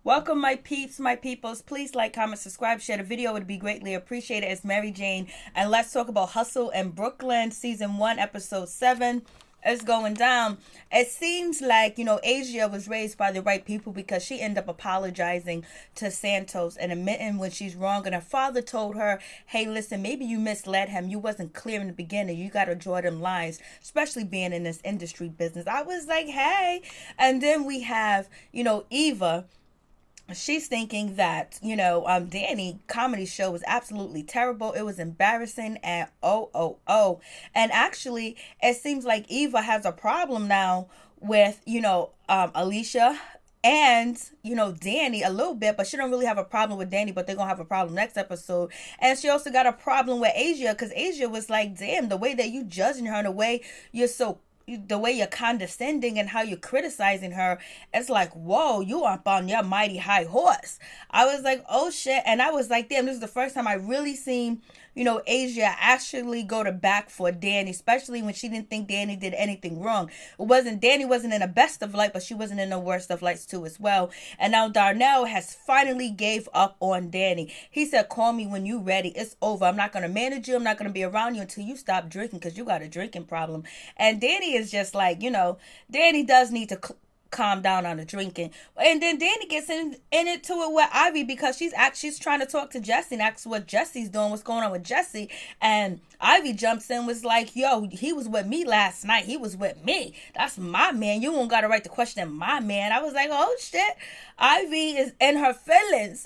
Welcome, my peeps, my peoples. Please like, comment, subscribe, share the video. It would be greatly appreciated. It's Mary Jane, and let's talk about Hustle in Brooklyn, Season 1, Episode 7. It's going down. It seems like, Asia was raised by the right people because she ended up apologizing to Santos and admitting when she's wrong. And her father told her, hey, listen, maybe you misled him. You wasn't clear in the beginning. You got to draw them lines, especially being in this industry business. I was like, hey. And then we have, Eva. She's thinking that Danny comedy show was absolutely terrible. It was embarrassing and and actually it seems like Eva has a problem now with Alicia and Danny a little bit, but she don't really have a problem with Danny, but they're gonna have a problem next episode. And she also got a problem with Asia because Asia was like, damn, the way that you judging her and the way you're condescending and how you're criticizing her, it's like, whoa, you up on your mighty high horse. I was like, oh shit. And I was like, damn, this is the first time I really seen Asia actually go to bat for Danny, especially when she didn't think Danny did anything wrong. Danny wasn't in the best of light, but she wasn't in the worst of lights too as well. And now Darnell has finally gave up on Danny. He said, call me when you ready. It's over. I'm not going to manage you. I'm not going to be around you until you stop drinking because you got a drinking problem. And Danny is just like, Danny does need to calm down on the drinking. And then Danny gets into it with Ivy because she's trying to talk to Jesse and ask what Jesse's doing, what's going on with Jesse. And Ivy jumps in, was like, yo, he was with me last night. He was with me. That's my man. You don't got a right to question my man. I was like, oh shit. Ivy is in her feelings.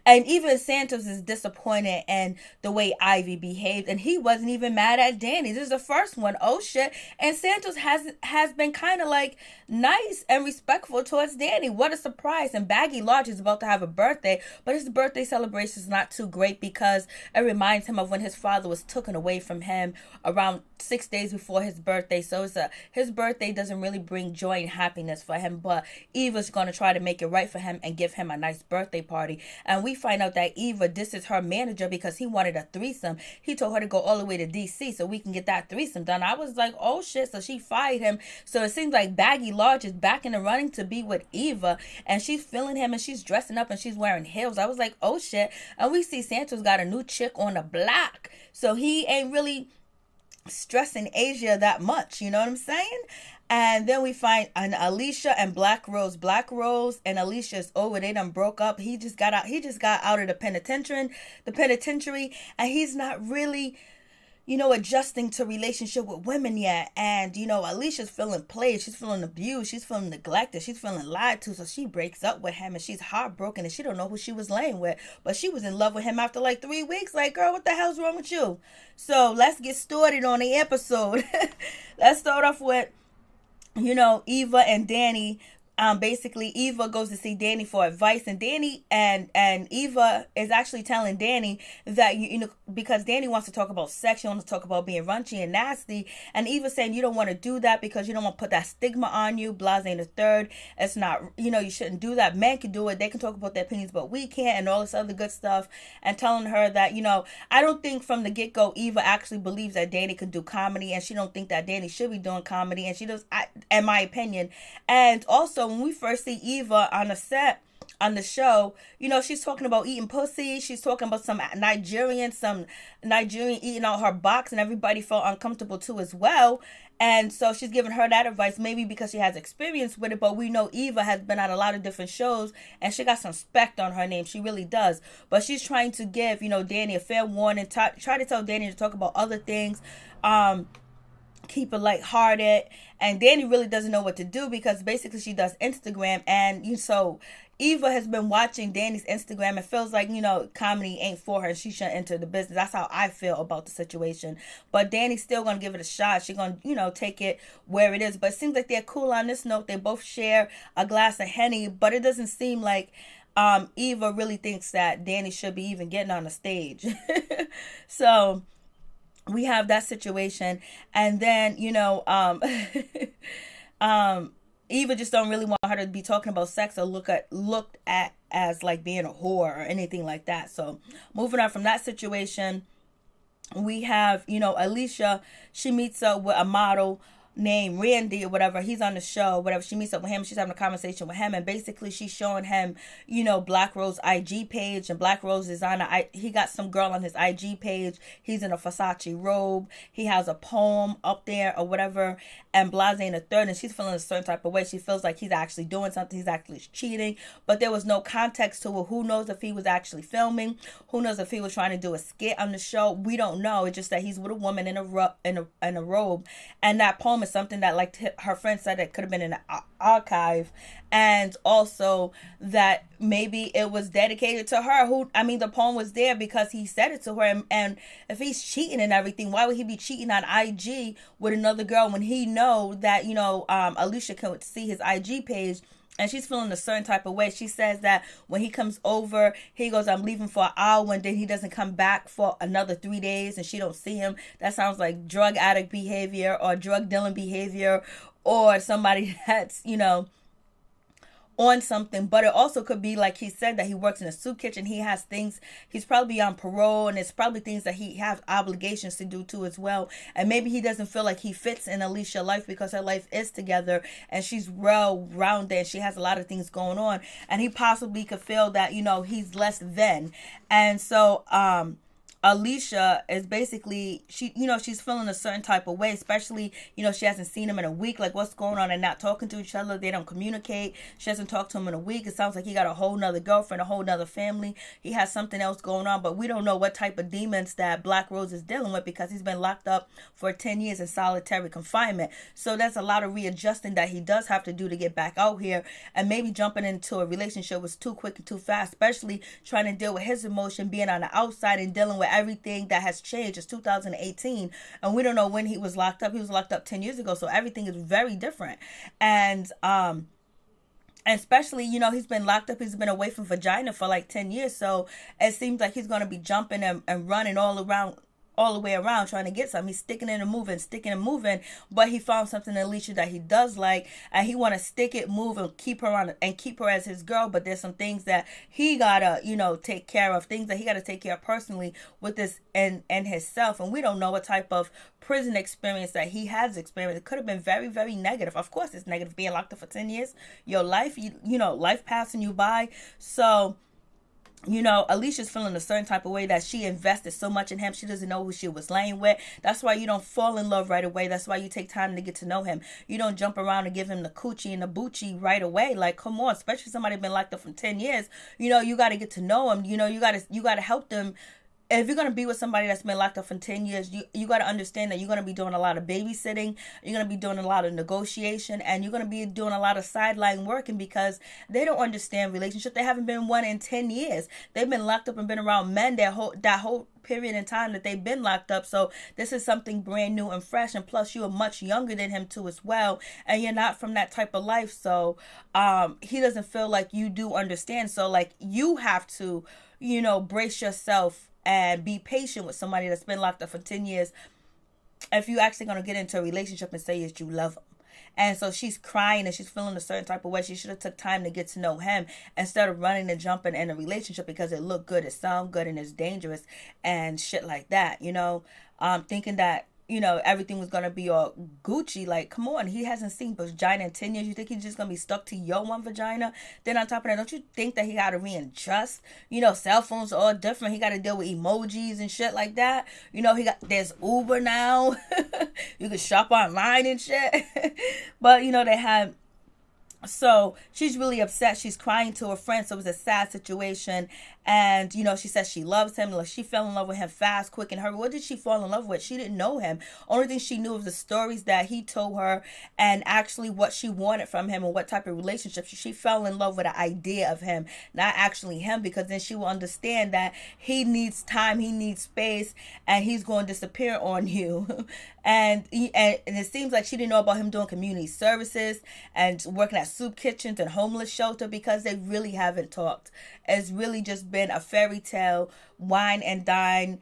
And even Santos is disappointed in the way Ivy behaved. And he wasn't even mad at Danny. This is the first one. Oh shit. And Santos has been kind of like nice and respectful towards Danny. What a surprise. And Baggy Lodge is about to have a birthday, but his birthday celebration is not too great because it reminds him of when his father was taken away from him around 6 days before his birthday. So his birthday doesn't really bring joy and happiness for him, but Eva's going to try to make it right for him and give him a nice birthday party. And we find out that Eva, this is her manager because he wanted a threesome. He told her to go all the way to DC so we can get that threesome done. I was like, oh shit. So she fired him. So it seems like Baggy Lodge is back in the running to be with Eva, and she's feeling him and she's dressing up and she's wearing heels. I was like, oh shit. And we see Santos got a new chick on the block, so he ain't really stressing Asia that much, you know what I'm saying? And then we find an Alicia and Black Rose. Black Rose and Alicia's over. They done broke up. He just got out of the penitentiary, and he's not really adjusting to relationship with women yet. And, Alicia's feeling played. She's feeling abused. She's feeling neglected. She's feeling lied to. So she breaks up with him and she's heartbroken and she don't know who she was laying with. But she was in love with him after like 3 weeks. Like, girl, what the hell's wrong with you? So let's get started on the episode. Let's start off with, Eva and Danny. Basically Eva goes to see Danny for advice, and Danny and Eva is actually telling Danny that because Danny wants to talk about sex, she wants to talk about being raunchy and nasty, and Eva saying you don't want to do that because you don't want to put that stigma on you, blase and the third. It's not, you shouldn't do that. Men can do it, they can talk about their opinions, but we can't, and all this other good stuff. And telling her that I don't think from the get-go Eva actually believes that Danny can do comedy, and she don't think that Danny should be doing comedy, and she does, in my opinion. And also when we first see Eva on the set on the show, she's talking about eating pussy. She's talking about some Nigerian eating out her box, and everybody felt uncomfortable too as well. And so she's giving her that advice, maybe because she has experience with it, but we know Eva has been on a lot of different shows and she got some respect on her name. She really does. But she's trying to give, Danny a fair warning, try to tell Danny to talk about other things, keep it lighthearted. And Danny really doesn't know what to do because basically she does Instagram, and so Eva has been watching Danny's Instagram and feels like comedy ain't for her. She shouldn't enter the business. That's how I feel about the situation. But Danny's still gonna give it a shot. She's gonna take it where it is. But it seems like they're cool on this note. They both share a glass of Henny, but it doesn't seem like Eva really thinks that Danny should be even getting on the stage. So we have that situation. And then Eva just don't really want her to be talking about sex or looked at as like being a whore or anything like that. So moving on from that situation, we have Alicia. She meets up with a model named Randy or whatever. He's on the show, whatever. She meets up with him. She's having a conversation with him, and basically she's showing him, Black Rose IG page, and Black Rose is on he got some girl on his IG page. He's in a Versace robe. He has a poem up there or whatever, and Blase in the third, and she's feeling a certain type of way. She feels like he's actually doing something. He's actually cheating, but there was no context to it. Who knows if he was actually filming? Who knows if he was trying to do a skit on the show? We don't know. It's just that he's with a woman in a robe, and that poem is something that, like her friend said, it could have been in an archive, and also that maybe it was dedicated to her. The poem was there because he said it to her, and if he's cheating and everything, why would he be cheating on IG with another girl when he know that Alicia can see his IG page? And she's feeling a certain type of way. She says that when he comes over, he goes, I'm leaving for an hour, and then he doesn't come back for another 3 days, and she don't see him. That sounds like drug addict behavior or drug dealing behavior, or somebody that's, on something. But it also could be, like he said, that he works in a soup kitchen. He has things, he's probably on parole, and it's probably things that he has obligations to do too as well. And maybe he doesn't feel like he fits in Alicia's life because her life is together and she's well rounded and she has a lot of things going on, and he possibly could feel that he's less than. And so Alicia is basically, she's feeling a certain type of way, especially, she hasn't seen him in a week. Like, what's going on? And not talking to each other. They don't communicate. She hasn't talked to him in a week. It sounds like he got a whole nother girlfriend, a whole nother family. He has something else going on, but we don't know what type of demons that Black Rose is dealing with because he's been locked up for 10 years in solitary confinement. So that's a lot of readjusting that he does have to do to get back out here, and maybe jumping into a relationship was too quick and too fast, especially trying to deal with his emotion, being on the outside and dealing with everything that has changed. It's 2018, and we don't know when he was locked up. He was locked up 10 years ago, so everything is very different. And especially, he's been locked up. He's been away from vagina for like 10 years, so it seems like he's going to be jumping and running all the way around trying to get something. He's sticking and moving, but he found something in Alicia that he does like, and he want to stick it, move, and keep her on, and keep her as his girl. But there's some things that he gotta, take care of, things that he gotta take care of personally with this and himself. And we don't know what type of prison experience that he has experienced. It could have been very, very negative. Of course, it's negative being locked up for 10 years. Your life, life passing you by. So Alicia's feeling a certain type of way that she invested so much in him. She doesn't know who she was laying with. That's why you don't fall in love right away. That's why you take time to get to know him. You don't jump around and give him the coochie and the boochie right away. Like, come on, especially somebody been locked up for 10 years. You got to get to know him. You got to help them. If you're going to be with somebody that's been locked up for 10 years, you got to understand that you're going to be doing a lot of babysitting, you're going to be doing a lot of negotiation, and you're going to be doing a lot of sideline working because they don't understand relationship. They haven't been one in 10 years. They've been locked up and been around men that whole period in time that they've been locked up. So this is something brand new and fresh, and plus you are much younger than him too as well, and you're not from that type of life. So he doesn't feel like you do understand. So like you have to, brace yourself and be patient with somebody that's been locked up for 10 years if you actually going to get into a relationship and say that you love them. And so she's crying and she's feeling a certain type of way. She should have took time to get to know him instead of running and jumping in a relationship because it looked good, it sounded good, and it's dangerous and shit like that, thinking that everything was going to be all Gucci. Like, come on, he hasn't seen vagina in 10 years. You think he's just going to be stuck to your one vagina? Then on top of that, don't you think that he got to readjust? Cell phones are all different. He got to deal with emojis and shit like that. There's Uber now. You can shop online and shit. But, they have... So she's really upset. She's crying to her friend. So it was a sad situation. And, she says she loves him. Like, she fell in love with him fast, quick, and hurry. What did she fall in love with? She didn't know him. Only thing she knew was the stories that he told her and actually what she wanted from him and what type of relationship. She fell in love with the idea of him, not actually him, because then she will understand that he needs time, he needs space, and he's going to disappear on you. And it seems like she didn't know about him doing community services and working at soup kitchens and homeless shelter because they really haven't talked. It's really just been a fairy tale, wine and dine,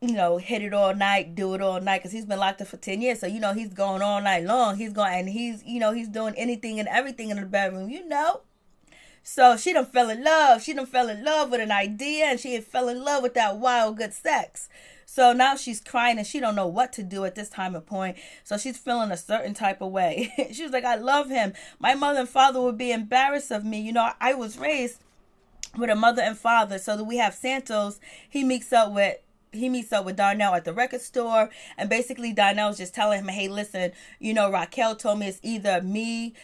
hit it all night, do it all night, because he's been locked up for 10 years. So, he's going all night long. He's going, and he's doing anything and everything in the bedroom, So she done fell in love. She done fell in love with an idea, and she had fell in love with that wild good sex. So now she's crying and she don't know what to do at this time of point. So she's feeling a certain type of way. She was like, I love him. My mother and father would be embarrassed of me. You know, I was raised with a mother and father. So that we have Santos. He meets up with Darnell at the record store, and basically Darnell's just telling him, hey, listen, you know, Raquel told me it's either me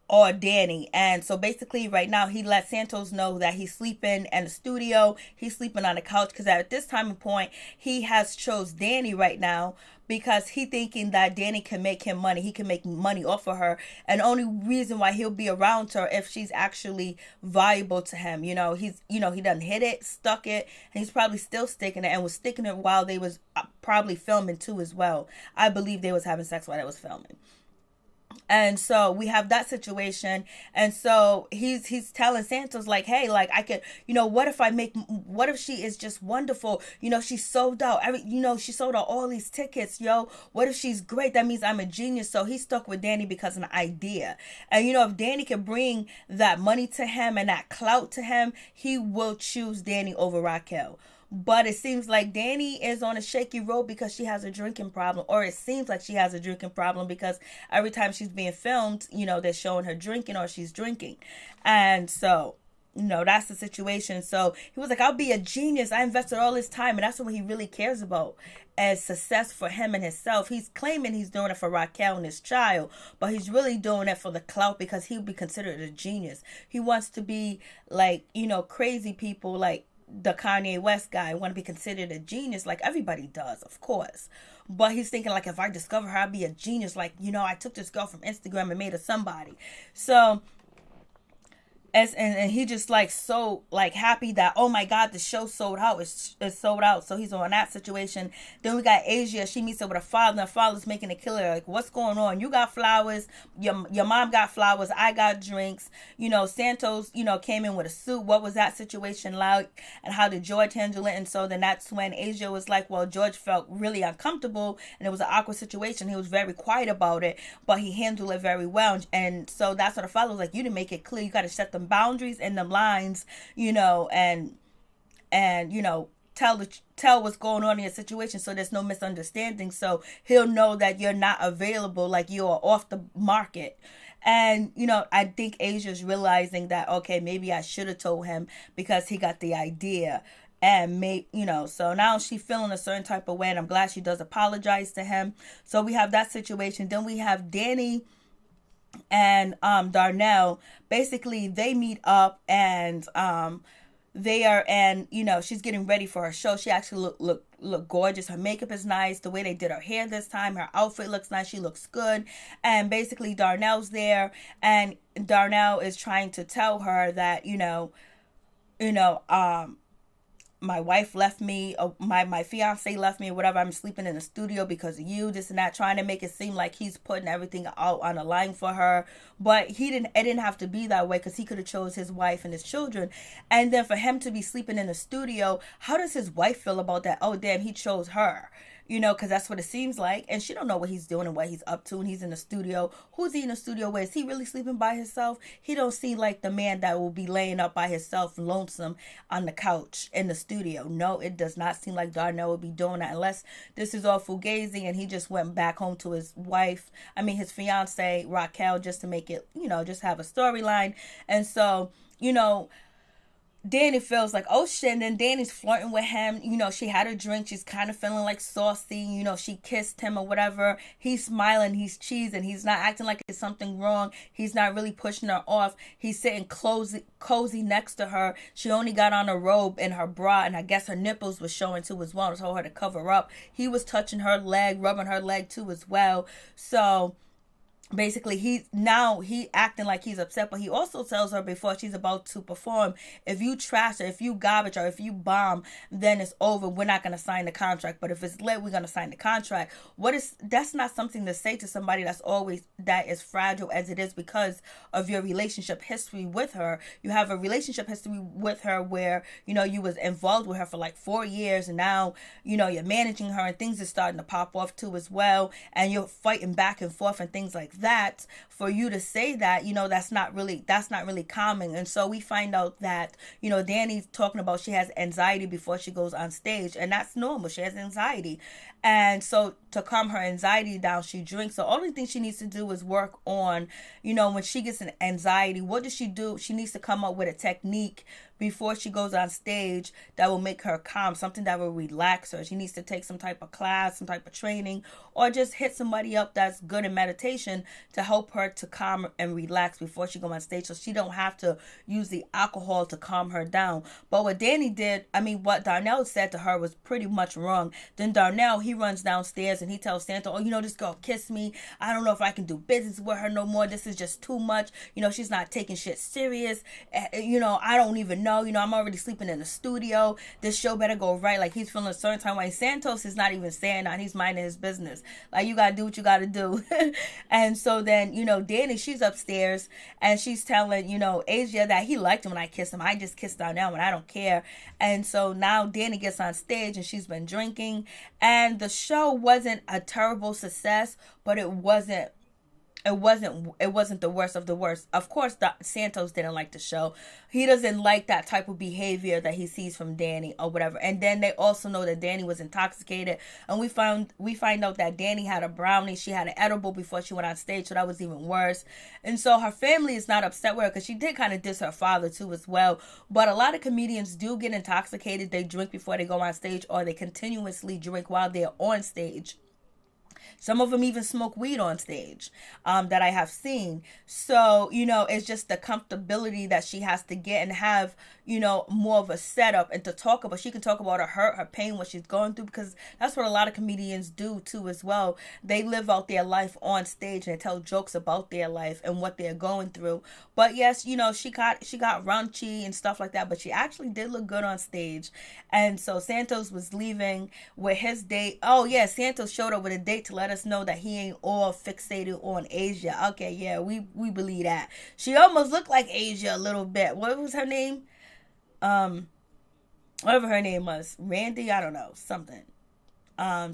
or Danny. And so basically right now he let Santos know that he's sleeping in the studio, he's sleeping on the couch, because at this time and point he has chose Danny right now because he thinking that Danny can make him money, he can make money off of her, and the only reason why he'll be around her if she's actually valuable to him. You know, he done hit it, stuck it, and he's probably still sticking it, and was sticking it while they was probably filming too as well. I believe they was having sex while they was filming. And so we have that situation. And so he's telling Santos, like, hey, like, I could, you know, what if she is just wonderful? You know, she sold out she sold out all these tickets, yo. What if she's great? That means I'm a genius. So he's stuck with Danny because of an idea. And, you know, if Danny can bring that money to him and that clout to him, he will choose Danny over Raquel. But it seems like Danny is on a shaky road because she has a drinking problem, or it seems like she has a drinking problem because every time she's being filmed, you know, they're showing her drinking or she's drinking. And so, you know, that's the situation. So he was like, I'll be a genius. I invested all this time, and that's what he really cares about as success for him and himself. He's claiming he's doing it for Raquel and his child, but he's really doing it for the clout because he'll be considered a genius. He wants to be like, you know, crazy people like the Kanye West guy want to be considered a genius, like everybody does, of course. But he's thinking, like, if I discover her, I'll be a genius. Like, you know, I took this girl from Instagram and made her somebody. So and he just like so like happy that, oh my god, the show sold out. It's sold out. So he's on that situation. Then we got Asia. She meets up with her father, and her father's making a killer. Like, what's going on? You got flowers, your mom got flowers, I got drinks. You know, Santos, you know, came in with a suit. What was that situation like, and how did George handle it? And so then that's when Asia was like, well, George felt really uncomfortable and it was an awkward situation. He was very quiet about it, but he handled it very well. And so that's what the father was like, you didn't make it clear. You got to set them boundaries and them lines, you know, and you know, tell what's going on in your situation so there's no misunderstanding, so he'll know that you're not available, like you're off the market. And, you know, I think Asia's realizing that, okay, maybe I should have told him because he got the idea. And you know, so now she's feeling a certain type of way, and I'm glad she does apologize to him. So we have that situation. Then we have Danny and Darnell. Basically they meet up, and they are, and you know, she's getting ready for her show. She actually look gorgeous. Her makeup is nice. The way they did her hair this time, her outfit looks nice. She looks good. And basically Darnell's there, and Darnell is trying to tell her that, you know, my wife left me, my fiance left me, or whatever. I'm sleeping in the studio because of you, this and that, trying to make it seem like he's putting everything out on the line for her. But it didn't have to be that way, because he could have chose his wife and his children. And then for him to be sleeping in the studio, how does his wife feel about that? Oh, damn, he chose her. You know, because that's what it seems like. And she don't know what he's doing and what he's up to. And he's in the studio. Who's he in the studio with? Is he really sleeping by himself? He don't seem like the man that will be laying up by himself, lonesome on the couch in the studio. No, it does not seem like Darnell would be doing that, unless this is all fugazi and he just went back home to his his fiance, Raquel, just to make it, you know, just have a storyline. And so, you know, Danny feels like, oh shit, and then Danny's flirting with him. You know, she had a drink. She's kind of feeling like saucy. You know, she kissed him or whatever. He's smiling. He's cheesing. He's not acting like it's something wrong. He's not really pushing her off. He's sitting cozy next to her. She only got on a robe and her bra, and I guess her nipples was showing too as well. Told her to cover up. He was touching her leg, rubbing her leg too as well. So basically he acting like he's upset, but he also tells her before she's about to perform, if you trash her, if you garbage her, if you bomb, then it's over. We're not going to sign the contract. But if it's lit, we're going to sign the contract. That's not something to say to somebody that is fragile as it is because of your relationship history with her. You have a relationship history with her where, you know, you was involved with her for like 4 years, and now, you know, you're managing her and things are starting to pop off too as well, and you're fighting back and forth and things like that, for you to say that, that's not really common. And so we find out that, Danny's talking about she has anxiety before she goes on stage, and that's normal. She has anxiety. And so to calm her anxiety down, she drinks. The only thing she needs to do is work on, when she gets an anxiety, what does she do? She needs to come up with a technique before she goes on stage that will make her calm, something that will relax her. She needs to take some type of class, some type of training, or just hit somebody up that's good in meditation to help her to calm and relax before she goes on stage, so she don't have to use the alcohol to calm her down. But what what Darnell said to her was pretty much wrong. Then Darnell, he runs downstairs and he tells Santa, this girl kissed me. I don't know if I can do business with her no more. This is just too much. She's not taking shit serious. I don't even know. I'm already sleeping in the studio. This show better go right. Like, he's feeling a certain time. Like, Santos is not even saying that. He's minding his business. Like, you gotta do what you gotta do. And so then, Danny, she's upstairs and she's telling, Asia that he liked him when I kissed him. I just kissed Darnell and I don't care. And so now Danny gets on stage and she's been drinking. And the show wasn't a terrible success, but it wasn't the worst of the worst. Of course, Santos didn't like the show. He doesn't like that type of behavior that he sees from Danny or whatever. And then they also know that Danny was intoxicated. And we find out that Danny had a brownie. She had an edible before she went on stage, so that was even worse. And so her family is not upset with her because she did kind of diss her father too as well. But a lot of comedians do get intoxicated. They drink before they go on stage, or they continuously drink while they're on stage. Some of them even smoke weed on stage, that I have seen. So, it's just the comfortability that she has to get and have, more of a setup and to talk about. She can talk about her hurt, her pain, what she's going through, because that's what a lot of comedians do too as well. They live out their life on stage and they tell jokes about their life and what they're going through. But yes, she got raunchy and stuff like that, but she actually did look good on stage. And so Santos was leaving with his date. Oh yeah, Santos showed up with a date to let us know that he ain't all fixated on Asia. Okay, yeah, we believe that. She almost looked like Asia a little bit. What was her name? Whatever her name was. Randy, I don't know, something.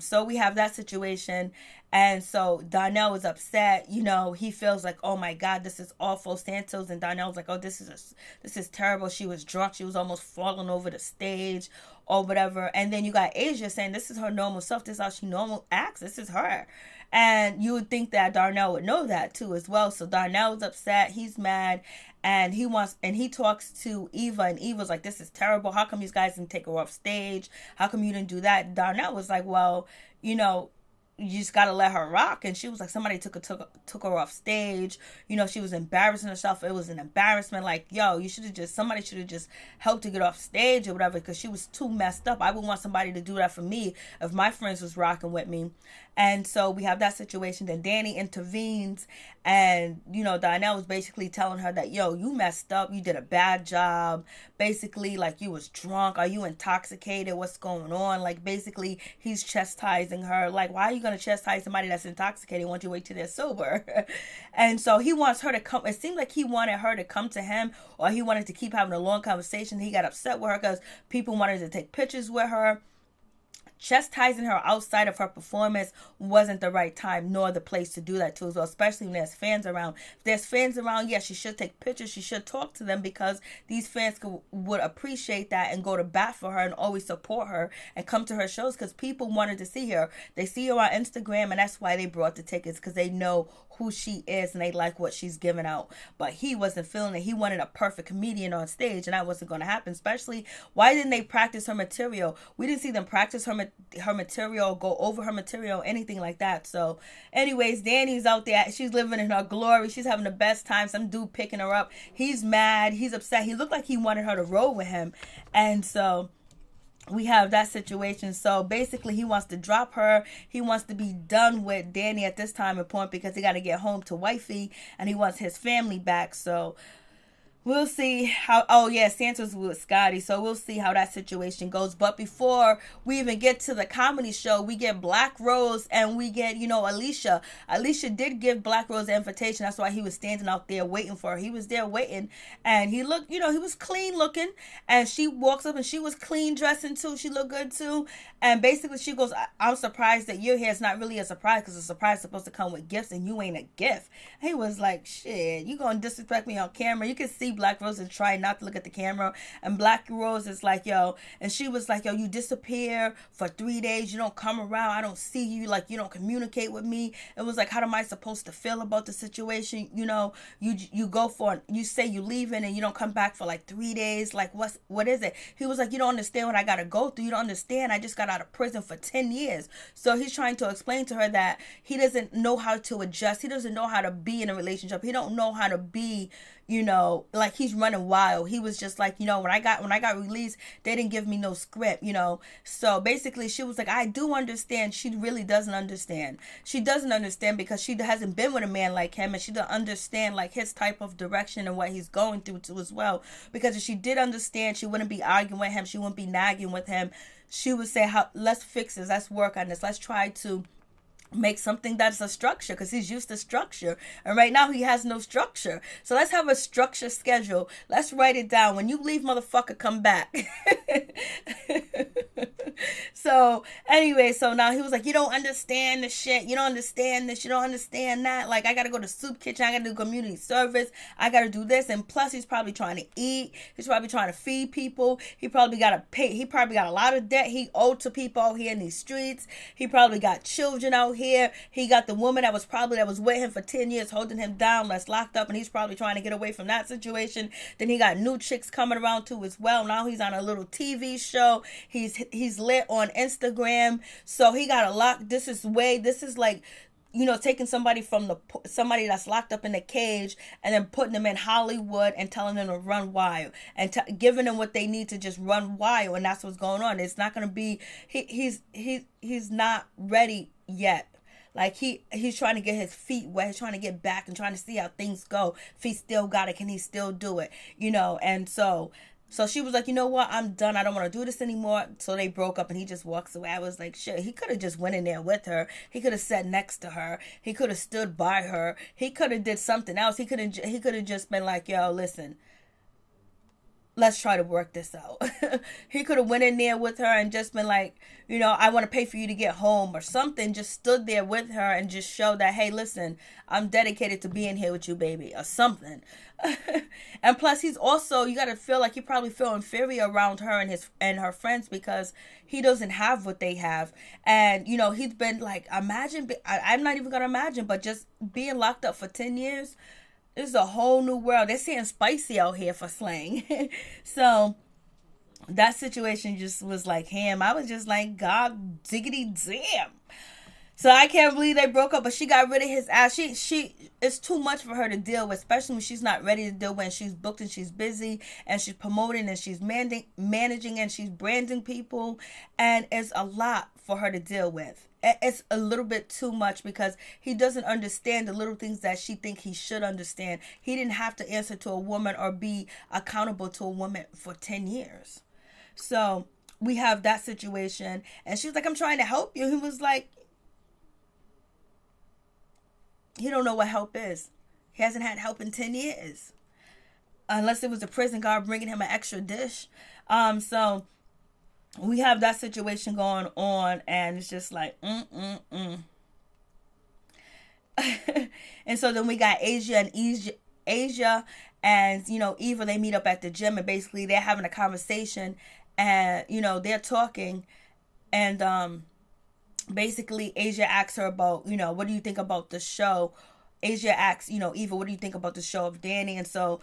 So we have that situation. And so Darnell was upset. He feels like, oh my God, this is awful. Santos and Darnell's like, oh, this is terrible. She was drunk. She was almost falling over the stage or whatever. And then you got Asia saying this is her normal self. This is how she normal acts. This is her. And you would think that Darnell would know that too as well. So Darnell's upset. He's mad. And he talks to Eva, and Eva's like, this is terrible. How come you guys didn't take her off stage? How come you didn't do that? Darnell was like, well, you just gotta let her rock. And she was like, somebody took her off stage. She was embarrassing herself. It was an embarrassment. Like, yo, somebody should have just helped to get off stage or whatever, because she was too messed up. I would want somebody to do that for me if my friends was rocking with me. And so we have that situation. Then Danny intervenes, and Darnell was basically telling her that, yo, you messed up. You did a bad job. Basically, like, you was drunk. Are you intoxicated? What's going on? Like, basically, he's chastising her. Like, why are you gonna chastise somebody that's intoxicated? Why don't you wait till they're sober? And so he wants her to come. It seemed like he wanted her to come to him, or he wanted to keep having a long conversation. He got upset with her because people wanted to take pictures with her. Chastising her outside of her performance wasn't the right time nor the place to do that too as well, especially when there's fans around. If there's fans around, yes, she should take pictures. She should talk to them, because these fans would appreciate that and go to bat for her and always support her and come to her shows, because people wanted to see her. They see her on Instagram, and that's why they brought the tickets, because they know who she is and they like what she's giving out. But he wasn't feeling it. He wanted a perfect comedian on stage, and that wasn't going to happen. Especially, why didn't they practice her material? We didn't see them practice her material, go over her material, anything like that. So anyways, Danny's out there. She's living in her glory. She's having the best time. Some dude picking her up. He's mad. He's upset. He looked like he wanted her to roll with him. And so we have that situation. So basically, he wants to drop her. He wants to be done with Danny at this time and point, because he got to get home to wifey, and he wants his family back. So we'll see how. Oh yeah, Santa's with Scotty, so we'll see how that situation goes. But before we even get to the comedy show, we get Black Rose and we get, Alicia. Alicia did give Black Rose the invitation. That's why he was standing out there waiting for her. He was there waiting, and he looked, he was clean looking. And she walks up and she was clean dressing too. She looked good too. And basically she goes, I'm surprised that you're here. It's not really a surprise because a surprise is supposed to come with gifts and you ain't a gift. And he was like, shit, you gonna disrespect me on camera? You can see Black Rose is trying not to look at the camera, and Black Rose is like, yo, and she was like, yo, you disappear for 3 days, you don't come around, I don't see you, like, you don't communicate with me. It was like, how am I supposed to feel about the situation? You go for, you say you leaving and you don't come back for like 3 days, like what is it? He was like, you don't understand what I gotta go through. You don't understand, I just got out of prison for 10 years. So he's trying to explain to her that he doesn't know how to adjust. He doesn't know how to be in a relationship. He don't know how to be, like he's running wild. He was just like, when I got released, they didn't give me no script, So basically she was like, I do understand. She really doesn't understand. She doesn't understand because she hasn't been with a man like him, and she doesn't understand like his type of direction and what he's going through too as well. Because if she did understand, she wouldn't be arguing with him. She wouldn't be nagging with him. She would say, let's fix this. Let's work on this. Let's try to make something that's a structure, because he's used to structure, and right now he has no structure. So let's have a structure schedule. Let's write it down. When you leave, motherfucker, come back. So anyway, so now he was like, you don't understand the shit, you don't understand this, you don't understand that, like I gotta go to soup kitchen, I gotta do community service, I gotta do this. And plus he's probably trying to eat, he's probably trying to feed people, he probably gotta pay, he probably got a lot of debt he owed to people out here in these streets, he probably got children out here, he got the woman that was with him for 10 years holding him down, that's locked up, and he's probably trying to get away from that situation. Then he got new chicks coming around too as well. Now he's on a little TV show, he's lit on Instagram, so he got a lot. This is like, taking somebody somebody that's locked up in a cage and then putting them in Hollywood and telling them to run wild and giving them what they need to just run wild. And that's what's going on. It's not going to be, he's not ready yet. Like he's trying to get his feet wet. He's trying to get back and trying to see how things go. If he still got it, can he still do it? And so she was like, you know what? I'm done. I don't want to do this anymore. So they broke up and he just walks away. I was like, shit, he could have just went in there with her. He could have sat next to her. He could have stood by her. He could have did something else. He could have just been like, yo, listen, let's try to work this out. He could have went in there with her and just been like, I want to pay for you to get home or something. Just stood there with her and just showed that, hey, listen, I'm dedicated to being here with you, baby, or something. And plus, he's also, you got to feel like he probably feel inferior around her and her friends because he doesn't have what they have. And, he's been like, imagine, I'm not even going to imagine, but just being locked up for 10 years, this is a whole new world. They're saying spicy out here for slang. So that situation just was like him. I was just like, God diggity damn. So I can't believe they broke up, but she got rid of his ass. She it's too much for her to deal with, especially when she's not ready to deal with, and she's booked and she's busy and she's promoting and she's managing and she's branding people, and it's a lot for her to deal with. It's a little bit too much because he doesn't understand the little things that she think he should understand. He didn't have to answer to a woman or be accountable to a woman for 10 years. So we have that situation, and she was like, I'm trying to help you. He was like, he don't know what help is. He hasn't had help in 10 years. Unless it was a prison guard bringing him an extra dish. So we have that situation going on, and it's just like, And so then we got Asia and, Eva, they meet up at the gym, and basically they're having a conversation, and, they're talking, and, basically Asia asks her about, what do you think about the show? Asia asks, Eva, what do you think about the show of Danny? And so,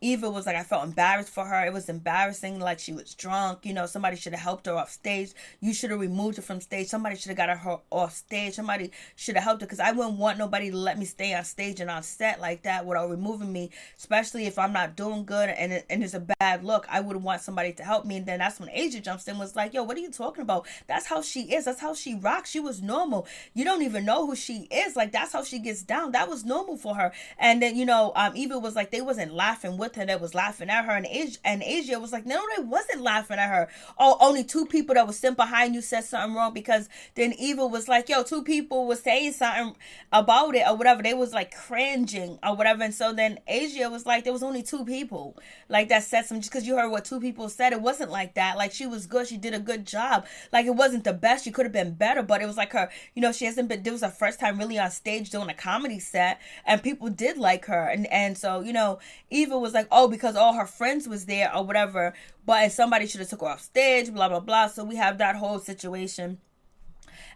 Eva was like, I felt embarrassed for her. It was embarrassing, like she was drunk. Somebody should have helped her off stage. You should have removed her from stage. Somebody should have got her off stage. Somebody should have helped her, because I wouldn't want nobody to let me stay on stage and on set like that without removing me, especially if I'm not doing good and it's a bad look. I would want somebody to help me. And then that's when Asia jumps in, was like, yo, what are you talking about? That's how she is. That's how she rocks. She was normal. You don't even know who she is. Like, that's how she gets down. That was normal for her. And then, Eva was like, they wasn't laughing with her, that was laughing at her. And Asia was like, no, they wasn't laughing at her. Oh, only two people that was sitting behind you said something wrong. Because then Eva was like, yo, two people was saying something about it or whatever. They was like cringing or whatever. And so then Asia was like, there was only two people like that said something. Just because you heard what two people said, it wasn't like that. Like, she was good. She did a good job. Like, it wasn't the best. She could have been better, but it was like her, she hasn't been, this was her first time really on stage doing a comedy set, and people did like her. And so, Eva was like, oh, because all her friends was there or whatever, but somebody should have took her off stage, blah, blah, blah. So we have that whole situation.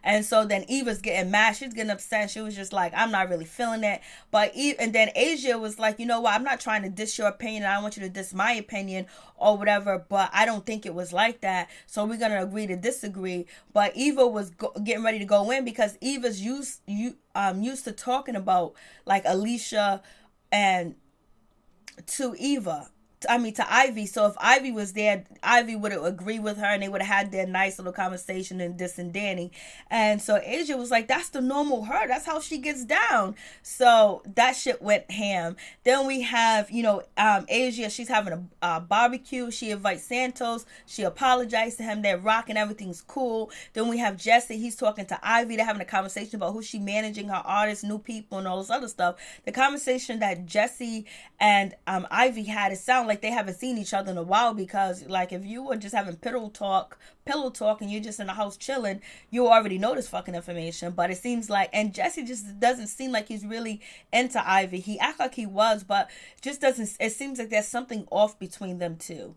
And so then Eva's getting mad. She's getting upset. She was just like, I'm not really feeling it. And then Asia was like, you know what? I'm not trying to diss your opinion. I don't want you to diss my opinion or whatever. But I don't think it was like that. So we're going to agree to disagree. But Eva was getting ready to go in, because Eva's used to talking about like Alicia and to Ivy. So if Ivy was there, Ivy would have agreed with her, and they would have had their nice little conversation and this and Danny. And so Asia was like, that's the normal her. That's how she gets down. So that shit went ham. Then we have, Asia, she's having a barbecue. She invites Santos. She apologized to him. They're rocking. Everything's cool. Then we have Jesse. He's talking to Ivy. They're having a conversation about who she managing, her artists, new people, and all this other stuff. The conversation that Jesse and Ivy had, it sounded like they haven't seen each other in a while, because like if you were just having pillow talk and you're just in the house chilling, you already know this fucking information. But it seems like, and Jesse just doesn't seem like he's really into Ivy. He acts like he was, but just doesn't, it seems like there's something off between them two.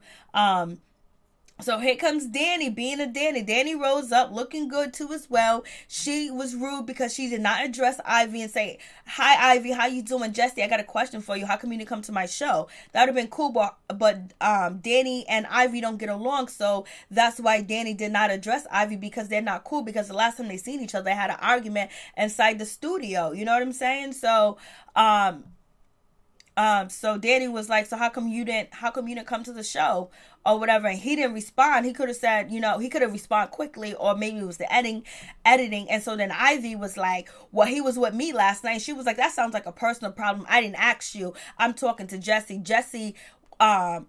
So here comes Danny, being a Danny. Danny rose up looking good too as well. She was rude because she did not address Ivy and say, hi Ivy, how you doing? Jesse, I got a question for you. How come you didn't come to my show? That would have been cool, but Danny and Ivy don't get along, so that's why Danny did not address Ivy, because they're not cool, because the last time they seen each other, they had an argument inside the studio. You know what I'm saying? So so Danny was like, so how come you didn't come to the show or whatever? And he didn't respond. He could have said, he could have responded quickly, or maybe it was the editing. And so then Ivy was like, well, he was with me last night. She was like, that sounds like a personal problem. I didn't ask you. I'm talking to Jesse. Jesse, why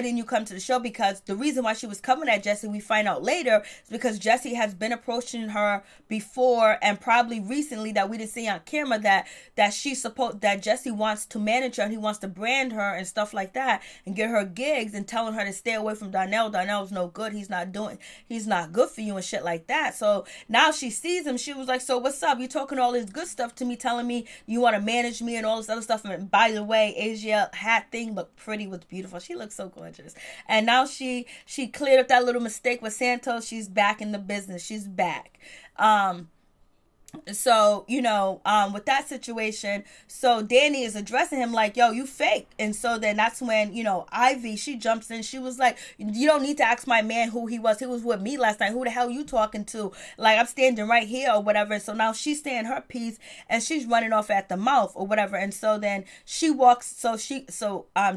didn't you come to the show? Because the reason why she was coming at Jesse, we find out later, is because Jesse has been approaching her before, and probably recently, that we didn't see on camera, that Jesse wants to manage her, and he wants to brand her and stuff like that, and get her gigs, and telling her to stay away from Darnell. Darnell's no good. He's not good for you and shit like that. So now she sees him. She was like, so what's up? You talking all this good stuff to me, telling me you want to manage me and all this other stuff. And by the way, Asia hat thing looked pretty, was beautiful. She looks so gorgeous. And now she cleared up that little mistake with Santos. She's back in the business. She's back. So, with that situation, so Danny is addressing him like, yo, you fake. And so then that's when, Ivy, she jumps in. She was like, you don't need to ask my man who he was. He was with me last night. Who the hell you talking to? Like, I'm standing right here or whatever. And so now she's saying her piece, and she's running off at the mouth or whatever. And so then she walks, so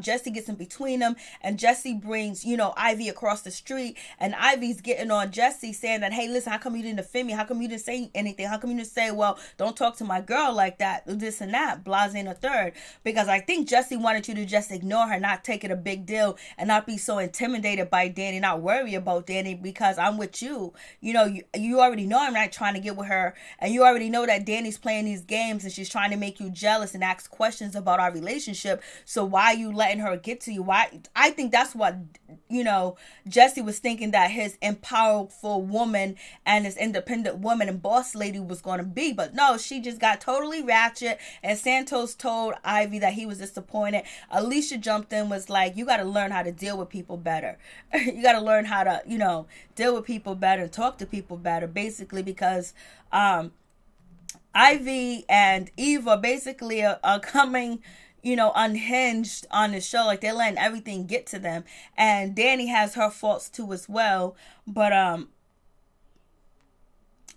Jesse gets in between them, and Jesse brings, Ivy across the street, and Ivy's getting on Jesse, saying that, hey, listen, how come you didn't defend me? How come you didn't say anything? How come you didn't say, well, don't talk to my girl like that, this and that, blase and a third? Because I think Jesse wanted you to just ignore her, not take it a big deal, and not be so intimidated by Danny, not worry about Danny, because I'm with you. You already know I'm not trying to get with her, and you already know that Danny's playing these games, and she's trying to make you jealous and ask questions about our relationship. So why are you letting her get to you? Why? I think that's what, Jesse was thinking, that his powerful woman and his independent woman and boss lady was going to be. But no, she just got totally ratchet, and Santos told Ivy that he was disappointed. Alicia jumped in, was like, you got to learn how to deal with people better. You got to learn how to, deal with people better and talk to people better, basically, because Ivy and Eva basically are coming, unhinged on the show. Like, they're letting everything get to them. And Danny has her faults too as well. But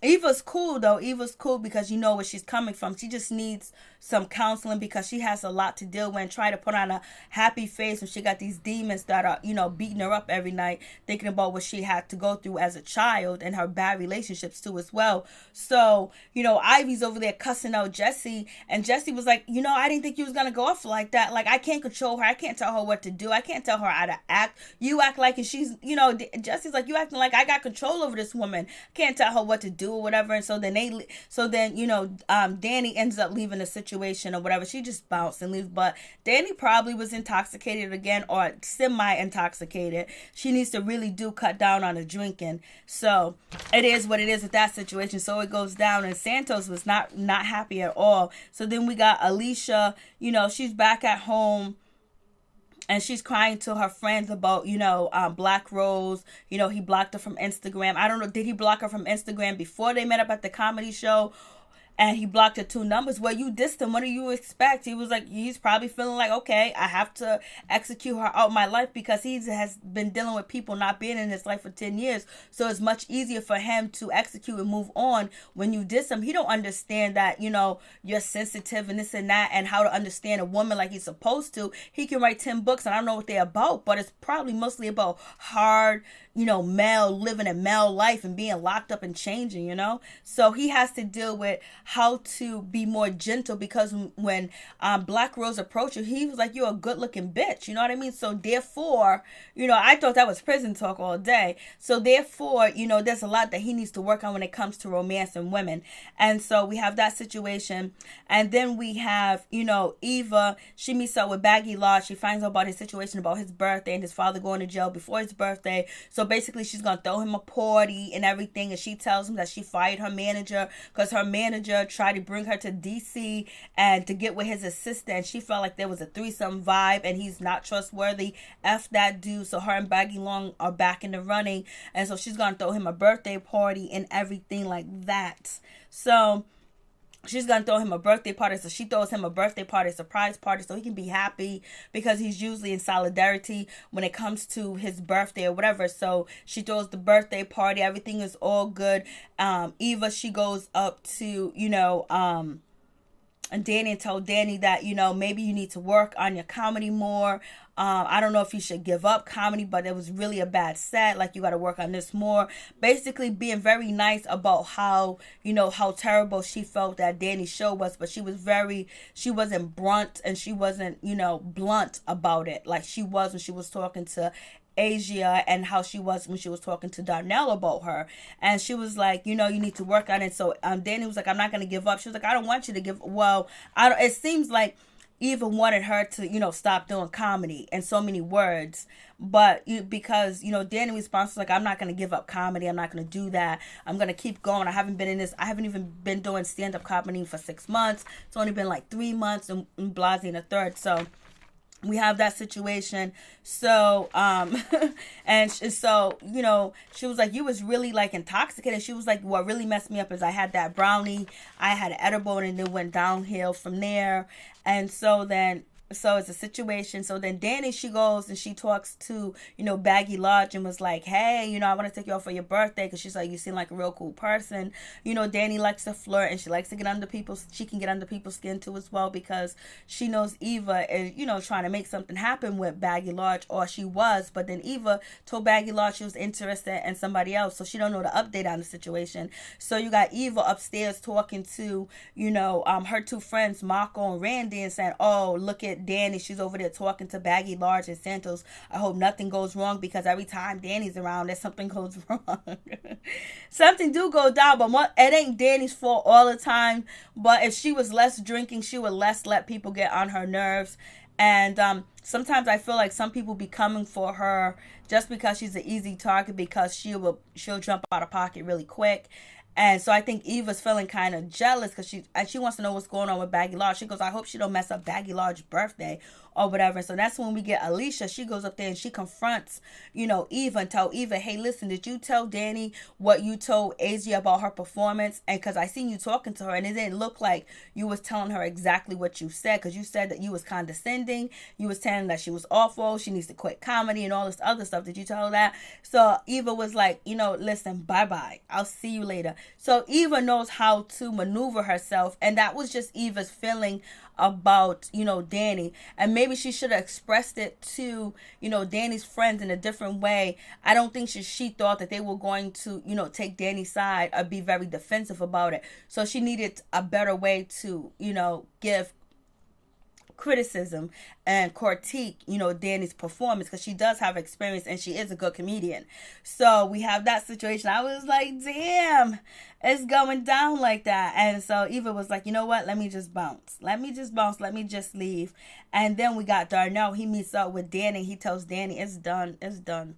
Eva's cool though. Eva's cool because you know where she's coming from. She just needs some counseling because she has a lot to deal with, and try to put on a happy face when she got these demons that are, beating her up every night, thinking about what she had to go through as a child and her bad relationships too as well. So, Ivy's over there cussing out Jesse, and Jesse was like, I didn't think you was gonna go off like that. Like, I can't control her. I can't tell her what to do. I can't tell her how to act. You act like, and she's, Jesse's like, you acting like I got control over this woman. Can't tell her what to do or whatever. And so then Danny ends up leaving the situation or whatever. She just bounced and leaves. But Danny probably was intoxicated again, or semi-intoxicated. She needs to really cut down on the drinking. So it is what it is with that situation. So it goes down, and Santos was not happy at all. So then we got Alicia. She's back at home, and she's crying to her friends about, Black Rose. He blocked her from Instagram. I don't know, did he block her from Instagram before they met up at the comedy show? And he blocked her 2 numbers. Well, you dissed him. What do you expect? He was like, he's probably feeling like, okay, I have to execute her out my life, because he has been dealing with people not being in his life for 10 years. So it's much easier for him to execute and move on when you diss him. He don't understand that, you're sensitive and this and that, and how to understand a woman like he's supposed to. He can write 10 books, and I don't know what they're about, but it's probably mostly about hard, male living a male life and being locked up and changing, So he has to deal with how to be more gentle, because when Black Rose approached you, he was like, you're a good looking bitch. You know what I mean? So therefore, I thought that was prison talk all day. So therefore, there's a lot that he needs to work on when it comes to romance and women. And so we have that situation. And then we have, Eva, she meets up with Baggy Lodge. She finds out about his situation, about his birthday and his father going to jail before his birthday. So basically, she's going to throw him a party and everything. And she tells him that she fired her manager because her manager tried to bring her to DC and to get with his assistant. She felt like there was a threesome vibe, and he's not trustworthy. F that dude. So her and Baggy Long are back in the running. And so she's going to throw him a birthday party and everything like that. So she's going to throw him a birthday party. So she throws him a birthday party, a surprise party, so he can be happy, because he's usually in solidarity when it comes to his birthday or whatever. So she throws the birthday party. Everything is all good. Eva, she goes up to, and Danny told Danny that, maybe you need to work on your comedy more. I don't know if you should give up comedy, but it was really a bad set. Like, you got to work on this more. Basically being very nice about how, how terrible she felt that Danny's show was. But she wasn't blunt, and she wasn't, blunt about it. Like she was when she was talking to Asia, and how she was when she was talking to Darnell about her. And she was like, you need to work on it. So Danny was like, I'm not going to give up. She was like, I don't want you to give. Well, it seems like Eva wanted her to, stop doing comedy in so many words. But because, Danny responds like, I'm not going to give up comedy. I'm not going to do that. I'm going to keep going. I haven't even been doing stand-up comedy for 6 months. It's only been like 3 months, and Blasey in a third. So we have that situation. So, and so, she was like, you was really like intoxicated. She was like, what really messed me up is I had that brownie, I had an edible, and it went downhill from there. And so it's a situation. So then Danny, she goes and she talks to, Baggy Lodge, and was like, hey, I want to take you out for your birthday, because she's like, you seem like a real cool person. Danny likes to flirt, and she likes to she can get under people's skin too as well, because she knows Eva is, trying to make something happen with Baggy Lodge, or she was. But then Eva told Baggy Lodge she was interested in somebody else, so she don't know the update on the situation. So you got Eva upstairs talking to, her 2 friends, Marco and Randy, and saying, oh, look at Danny, she's over there talking to Baggy Large and Santos. I hope nothing goes wrong, because every time Danny's around, there's something goes wrong. Something do go down, but it ain't Danny's fault all the time. But if she was less drinking, she would less let people get on her nerves. And sometimes I feel like some people be coming for her just because she's an easy target, because she'll jump out of pocket really quick. And so I think Eva's feeling kind of jealous because she wants to know what's going on with Baggy Large. She goes, I hope she don't mess up Baggy Large's birthday or whatever. So that's when we get Alicia. She goes up there and she confronts, Eva, and tell Eva, hey, listen, did you tell Danny what you told Asia about her performance? And because I seen you talking to her and it didn't look like you was telling her exactly what you said, because you said that you was condescending. You was telling that she was awful. She needs to quit comedy and all this other stuff. Did you tell her that? So Eva was like, listen, bye-bye. I'll see you later. So Eva knows how to maneuver herself. And that was just Eva's feeling about, Danny. And maybe she should have expressed it to, Danny's friends in a different way. I don't think she thought that they were going to, take Danny's side or be very defensive about it. So she needed a better way to, give criticism and critique, Danny's performance, because she does have experience and she is a good comedian. So we have that situation. I was like, damn, it's going down like that. And so Eva was like, you know what? Let me just bounce. Let me just leave. And then we got Darnell. He meets up with Danny. He tells Danny, it's done. It's done.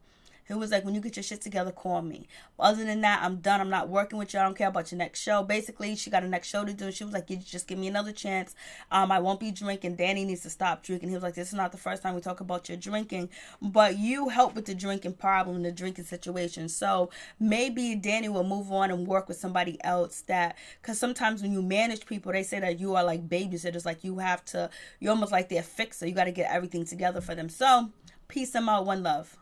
He was like, when you get your shit together, call me. But other than that, I'm done. I'm not working with you. I don't care about your next show. Basically, she got a next show to do. She was like, you just give me another chance. I won't be drinking. Danny needs to stop drinking. He was like, this is not the first time we talk about your drinking, but you help with the drinking problem, the drinking situation. So maybe Danny will move on and work with somebody else because sometimes when you manage people, they say that you are like babysitters. Like you're almost like their fixer. You got to get everything together for them. So peace and out. One love.